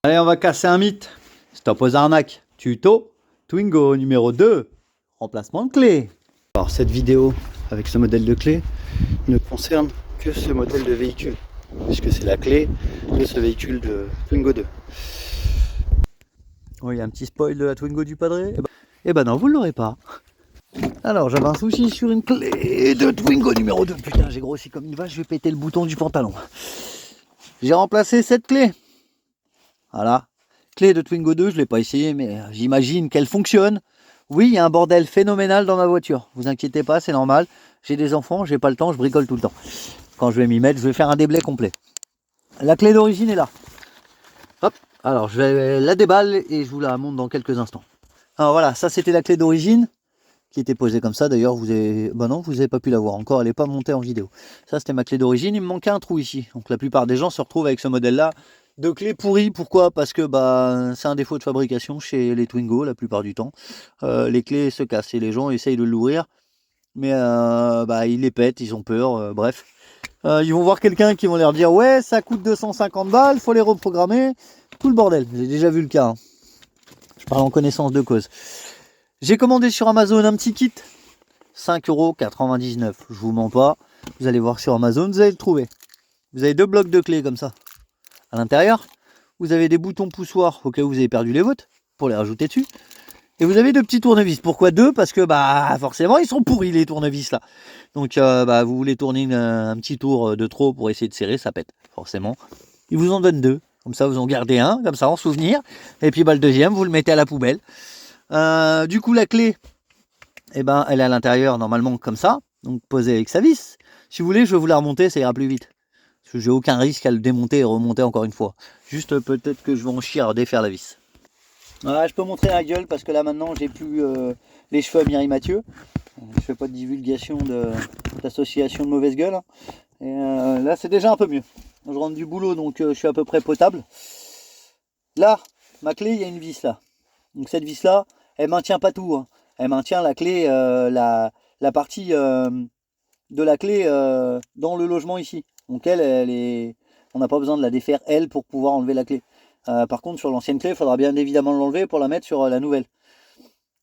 Allez, on va casser un mythe. Stop aux arnaques. Tuto Twingo numéro 2. Remplacement de clé. Alors cette vidéo avec ce modèle de clé ne concerne que ce modèle de véhicule, puisque c'est la clé de ce véhicule de Twingo 2. Oh, il y a un petit spoil de la Twingo du padré. Eh ben non, vous ne l'aurez pas. Alors j'avais un souci sur une clé de Twingo numéro 2. Putain, j'ai grossi comme une vache, je vais péter le bouton du pantalon. J'ai remplacé cette clé. Voilà. Clé de Twingo 2, je ne l'ai pas essayé, mais j'imagine qu'elle fonctionne. Oui, il y a un bordel phénoménal dans ma voiture. Vous inquiétez pas, c'est normal. J'ai des enfants, j'ai pas le temps, je bricole tout le temps. Quand je vais m'y mettre, je vais faire un déblai complet. La clé d'origine est là. Hop, alors je vais la déballe et je vous la montre dans quelques instants. Alors voilà, ça c'était la clé d'origine qui était posée comme ça. D'ailleurs, vous avez... Bah non, vous n'avez pas pu la voir encore, elle n'est pas montée en vidéo. Ça c'était ma clé d'origine, il me manquait un trou ici. Donc la plupart des gens se retrouvent avec ce modèle-là de clé pourrie. Pourquoi? Parce que bah, c'est un défaut de fabrication chez les Twingo la plupart du temps. Les clés se cassent et les gens essayent de l'ouvrir, mais bah, ils les pètent, ils ont peur, bref. Ils vont voir quelqu'un qui vont leur dire ouais, ça coûte 250 balles, faut les reprogrammer, tout le bordel. J'ai déjà vu le cas, hein. Je parle en connaissance de cause. J'ai commandé sur Amazon un petit kit, 5,99 €. Je vous mens pas, vous allez voir sur Amazon, vous allez le trouver. Vous avez deux blocs de clés comme ça. À l'intérieur, vous avez des boutons poussoirs au cas où vous avez perdu les vôtres, pour les rajouter dessus. Et vous avez deux petits tournevis. Pourquoi deux? Parce que bah forcément ils sont pourris les tournevis là. Donc bah, vous voulez tourner un petit tour de trop pour essayer de serrer, ça pète forcément. Ils vous en donnent deux. Comme ça vous en gardez un, comme ça en souvenir. Et puis bah, le deuxième vous le mettez à la poubelle. Du coup la clé, eh ben, elle est à l'intérieur normalement comme ça. Donc posée avec sa vis. Si vous voulez je vais vous la remonter, ça ira plus vite. Parce que j'ai aucun risque à le démonter et remonter encore une fois. Juste peut-être que je vais en chier à défaire la vis. Voilà, je peux montrer la gueule parce que là maintenant j'ai plus les cheveux à Mireille Mathieu. Je fais pas de divulgation d'association de mauvaise gueule. Et là c'est déjà un peu mieux. Je rentre du boulot donc je suis à peu près potable. Là, ma clé, il y a une vis là. Donc cette vis là, elle maintient pas tout, hein. Elle maintient la clé, la partie de la clé dans le logement ici. Donc elle est... on n'a pas besoin de la défaire elle pour pouvoir enlever la clé. Par contre sur l'ancienne clé, il faudra bien évidemment l'enlever pour la mettre sur la nouvelle.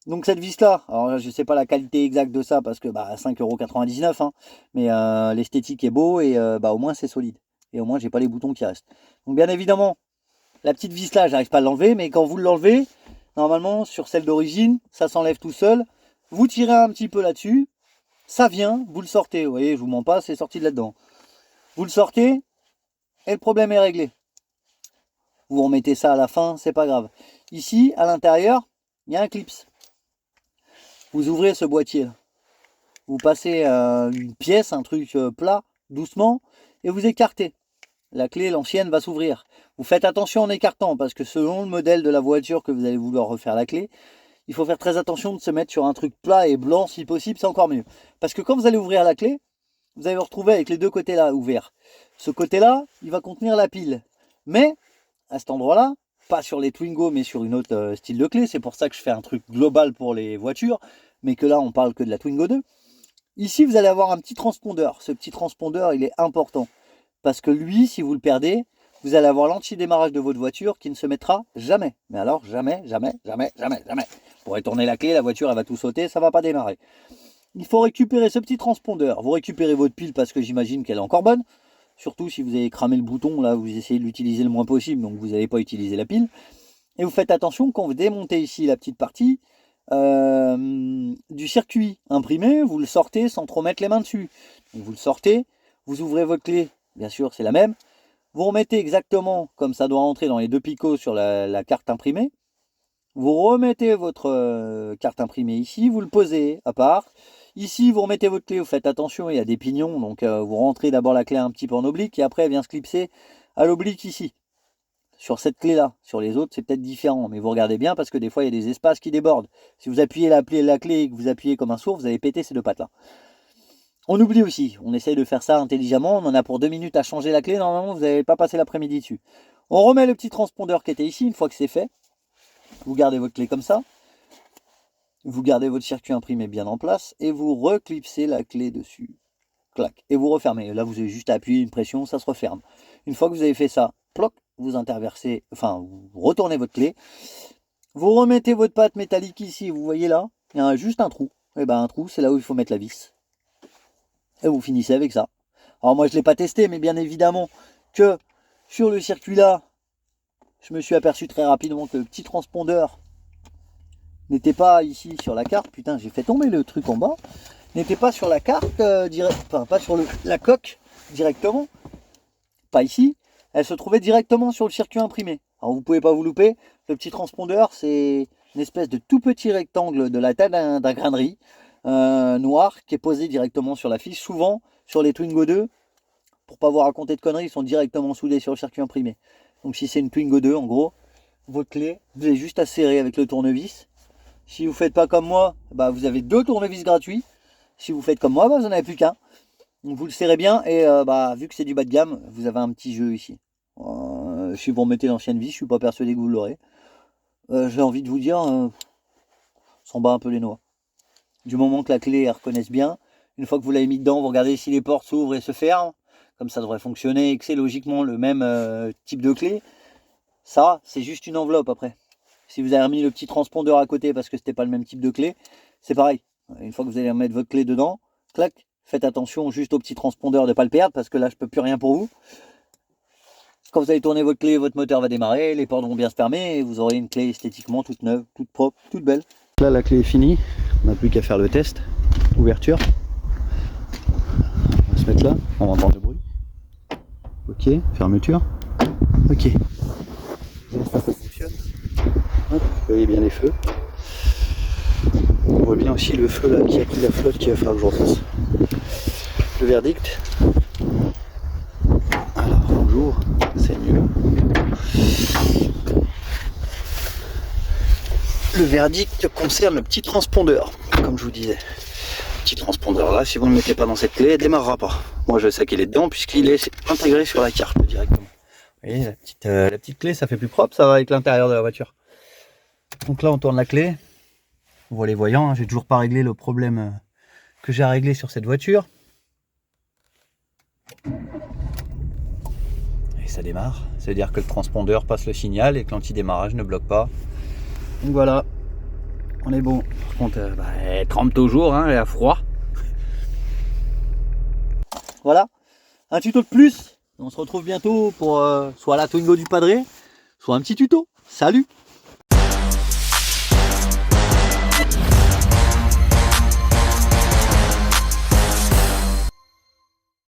Donc cette vis là, alors je sais pas la qualité exacte de ça parce que bah 5,99 €, hein, mais l'esthétique est beau et bah au moins c'est solide. Et au moins j'ai pas les boutons qui restent. Donc bien évidemment, la petite vis là, j'arrive pas à l'enlever, mais quand vous l'enlevez, normalement sur celle d'origine, ça s'enlève tout seul. Vous tirez un petit peu là-dessus, ça vient, vous le sortez. Vous voyez, je vous mens pas, c'est sorti de là-dedans. Vous le sortez et le problème est réglé. Vous remettez ça à la fin, c'est pas grave. Ici, à l'intérieur, il y a un clips. Vous ouvrez ce boîtier là. Vous passez une pièce, un truc plat, doucement, et vous écartez. La clé, l'ancienne, va s'ouvrir. Vous faites attention en écartant, parce que selon le modèle de la voiture que vous allez vouloir refaire la clé, il faut faire très attention de se mettre sur un truc plat et blanc si possible, c'est encore mieux. Parce que quand vous allez ouvrir la clé, vous allez vous retrouver avec les deux côtés là ouverts. Ce côté-là, il va contenir la pile. Mais, à cet endroit-là, pas sur les Twingo, mais sur une autre style de clé, c'est pour ça que je fais un truc global pour les voitures, mais que là, on parle que de la Twingo 2. Ici, vous allez avoir un petit transpondeur. Ce petit transpondeur, il est important. Parce que lui, si vous le perdez, vous allez avoir l'anti-démarrage de votre voiture qui ne se mettra jamais. Mais alors, jamais, jamais, jamais, jamais, jamais. Vous pourrez tourner la clé, la voiture, elle va tout sauter, ça ne va pas démarrer. Il faut récupérer ce petit transpondeur. Vous récupérez votre pile parce que j'imagine qu'elle est encore bonne. Surtout si vous avez cramé le bouton, là, vous essayez de l'utiliser le moins possible, donc vous n'allez pas utiliser la pile. Et vous faites attention quand vous démontez ici la petite partie du circuit imprimé, vous le sortez sans trop mettre les mains dessus. Donc vous le sortez, vous ouvrez votre clé, bien sûr c'est la même. Vous remettez exactement comme ça doit rentrer dans les deux picots sur la carte imprimée. Vous remettez votre carte imprimée ici, vous le posez à part. Ici, vous remettez votre clé, vous faites attention, il y a des pignons, donc vous rentrez d'abord la clé un petit peu en oblique et après elle vient se clipser à l'oblique ici. Sur cette clé-là, sur les autres, c'est peut-être différent, mais vous regardez bien parce que des fois, il y a des espaces qui débordent. Si vous appuyez la clé et que vous appuyez comme un sourd, vous allez péter ces deux pattes-là. On oublie aussi, on essaye de faire ça intelligemment, on en a pour 2 minutes à changer la clé, normalement, vous n'avez pas passé l'après-midi dessus. On remet le petit transpondeur qui était ici, une fois que c'est fait, vous gardez votre clé comme ça, vous gardez votre circuit imprimé bien en place, et vous reclipsez la clé dessus. Clac. Et vous refermez. Là, vous avez juste à appuyer une pression, ça se referme. Une fois que vous avez fait ça, ploc, vous interversez, enfin vous retournez votre clé, vous remettez votre patte métallique ici, vous voyez là, il y a juste un trou. Et ben un trou, c'est là où il faut mettre la vis. Et vous finissez avec ça. Alors moi je ne l'ai pas testé, mais bien évidemment que sur le circuit là, je me suis aperçu très rapidement que le petit transpondeur n'était pas ici sur la carte. Putain, j'ai fait tomber le truc en bas. N'était pas sur la carte, enfin pas sur la coque directement. Pas ici. Elle se trouvait directement sur le circuit imprimé. Alors vous pouvez pas vous louper. Le petit transpondeur, c'est une espèce de tout petit rectangle de la taille d'un grain de riz noir qui est posé directement sur la fiche. Souvent, sur les Twingo 2, pour pas vous raconter de conneries, ils sont directement soudés sur le circuit imprimé. Donc si c'est une Twingo 2, en gros, votre clé, vous avez juste à serrer avec le tournevis. Si vous faites pas comme moi, bah, vous avez 2 tournevis gratuits. Si vous faites comme moi, bah, vous n'en avez plus qu'un. Donc vous le serrez bien et bah, vu que c'est du bas de gamme, vous avez un petit jeu ici. Si vous remettez l'ancienne vis, je suis pas persuadé que vous l'aurez. J'ai envie de vous dire, s'en bat un peu les noix. Du moment que la clé elle reconnaisse bien, une fois que vous l'avez mis dedans, vous regardez si les portes s'ouvrent et se ferment, comme ça devrait fonctionner et que c'est logiquement le même type de clé. Ça, c'est juste une enveloppe après. Si vous avez remis le petit transpondeur à côté parce que c'était pas le même type de clé, c'est pareil. Une fois que vous allez remettre votre clé dedans, clac, faites attention juste au petit transpondeur de ne pas le perdre parce que là je peux plus rien pour vous. Quand vous allez tourner votre clé, votre moteur va démarrer, les portes vont bien se fermer et vous aurez une clé esthétiquement toute neuve, toute propre, toute belle. Là la clé est finie, on n'a plus qu'à faire le test. Ouverture. On va se mettre là, on va entendre le bruit. Ok, fermeture. Ok. Ça fonctionne. Hop, vous voyez bien les feux. On voit bien aussi le feu là qui a pris la flotte qui va falloir que je refasse. Le verdict. Alors bonjour, c'est mieux. Le verdict concerne le petit transpondeur, comme je vous disais. Le petit transpondeur là, si vous ne le mettez pas dans cette clé, il ne démarrera pas. Moi je sais qu'il est dedans puisqu'il est intégré sur la carte directement. Vous voyez la petite clé, ça fait plus propre, ça va avec l'intérieur de la voiture. Donc là on tourne la clé. Vous voyez les voyants, hein, j'ai toujours pas réglé le problème que j'ai à régler sur cette voiture. Et ça démarre, ça veut dire que le transpondeur passe le signal et que l'antidémarrage ne bloque pas. Donc voilà, on est bon. Par contre, elle trempe toujours, hein, elle a froid. Voilà, un tuto de plus. On se retrouve bientôt pour soit la Twingo du Padré, soit un petit tuto. Salut!